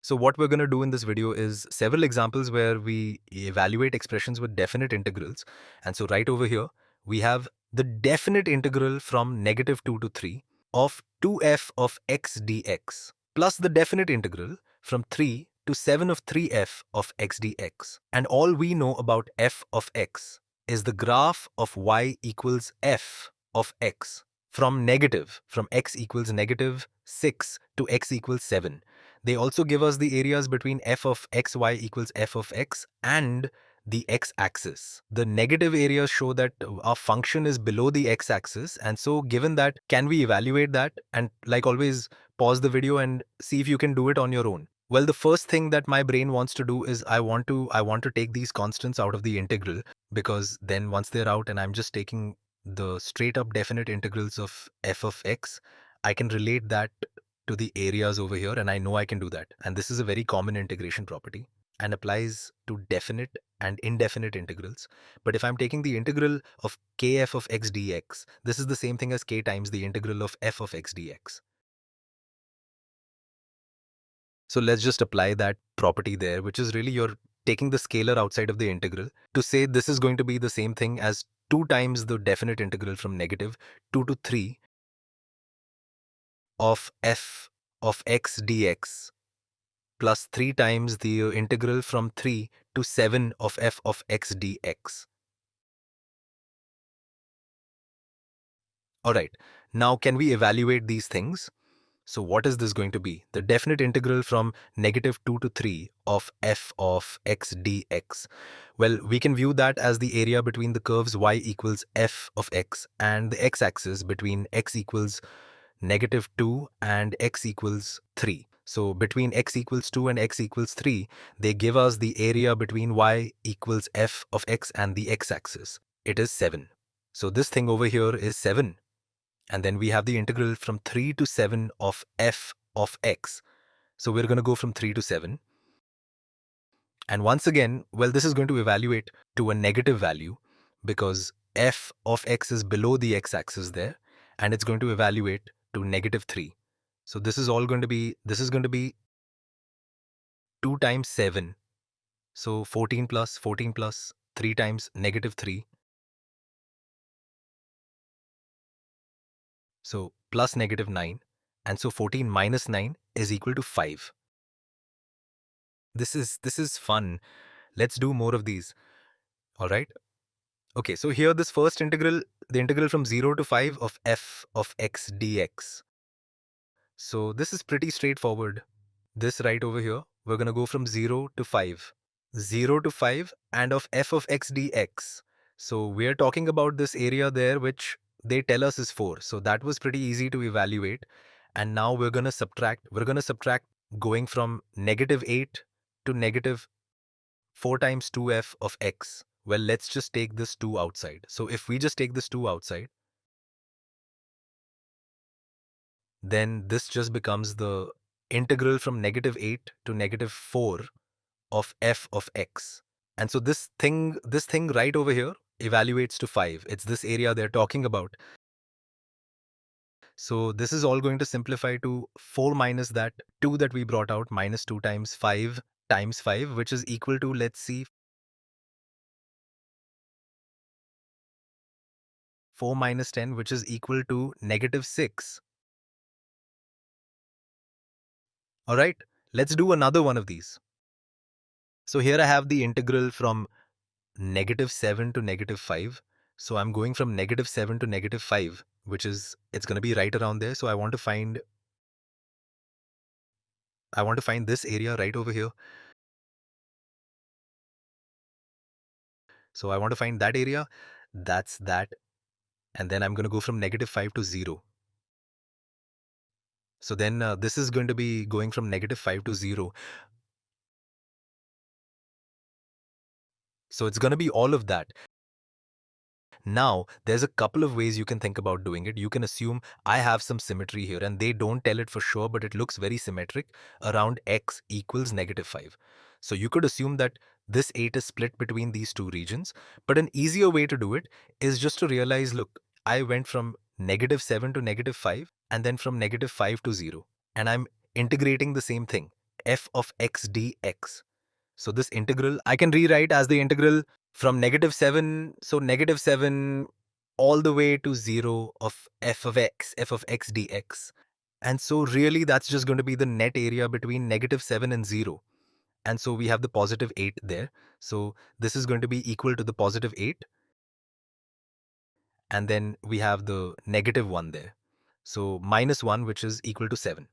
So what we're going to do in this video is several examples where we evaluate expressions with definite integrals. And so right over here, we have the definite integral from -2 to 3 of 2f of x dx plus the definite integral from 3 to 7 of 3f of x dx. And all we know about f of x is the graph of y equals f of x from x equals -6 to x equals 7. They also give us the areas between f of xy equals f of x and the x-axis. The negative areas show that our function is below the x-axis, and so given that, can we evaluate that? And like always, pause the video and see if you can do it on your own. Well, the first thing that my brain wants to do is I want to take these constants out of the integral, because then once they're out and I'm just taking the straight up definite integrals of f of x, I can relate that to the areas over here, and I know I can do that. And this is a very common integration property and applies to definite and indefinite integrals. But if I'm taking the integral of kf of x dx, this is the same thing as k times the integral of f of x dx. So let's just apply that property there, which is really you're taking the scalar outside of the integral to say this is going to be the same thing as 2 times the definite integral from -2 to 3 of f of x dx plus 3 times the integral from 3 to 7 of f of x dx. Alright, now can we evaluate these things? So what is this going to be? The definite integral from -2 to 3 of f of x dx. Well, we can view that as the area between the curves y equals f of x and the x-axis between x equals -2 and x equals 3. So between x equals 2 and x equals 3, they give us the area between y equals f of x and the x-axis. It is 7. So this thing over here is 7. And then we have the integral from 3 to 7 of f of x. So we're going to go from 3 to 7. And once again, well, this is going to evaluate to a negative value because f of x is below the x-axis there, and it's going to evaluate to -3. So this is going to be 2 times 7. So 14 plus 3 times -3. So plus -9. And so 14 minus 9 is equal to 5. This is fun. Let's do more of these. All right. Okay, so here this first integral, the integral from 0 to 5 of f of x dx. So this is pretty straightforward. This right over here, we're going to go from 0 to 5. 0 to 5 and of f of x dx. So we're talking about this area there which they tell us is 4. So that was pretty easy to evaluate. And now we're going to subtract. We're going to subtract going from -8 to -4 times 2f of x. Well, let's just take this 2 outside. So if we just take this 2 outside, then this just becomes the integral from -8 to -4 of f of x. And so this thing right over here evaluates to 5. It's this area they're talking about. So this is all going to simplify to 4 minus that 2 that we brought out, minus 2 times 5, which is equal to, let's see, 4 minus 10, which is equal to -6. All right, let's do another one of these. So here I have the integral from -7 to -5. So I'm going from -7 to -5, which is, it's going to be right around there. So I want to find this area right over here. So I want to find that area. That's that. And then I'm going to go from -5 to 0. So then this is going to be going from -5 to 0. So it's going to be all of that. Now, there's a couple of ways you can think about doing it. You can assume I have some symmetry here, and they don't tell it for sure, but it looks very symmetric around x equals -5. So you could assume that this 8 is split between these two regions. But an easier way to do it is just to realize, look, I went from -7 to -5 and then from -5 to 0. And I'm integrating the same thing. f of x dx. So this integral I can rewrite as the integral from -7, so -7 all the way to 0 of f of x dx. And so really that's just going to be the net area between -7 and 0. And so we have the positive 8 there. So this is going to be equal to the positive 8. And then we have the -1 there. So -1, which is equal to 7.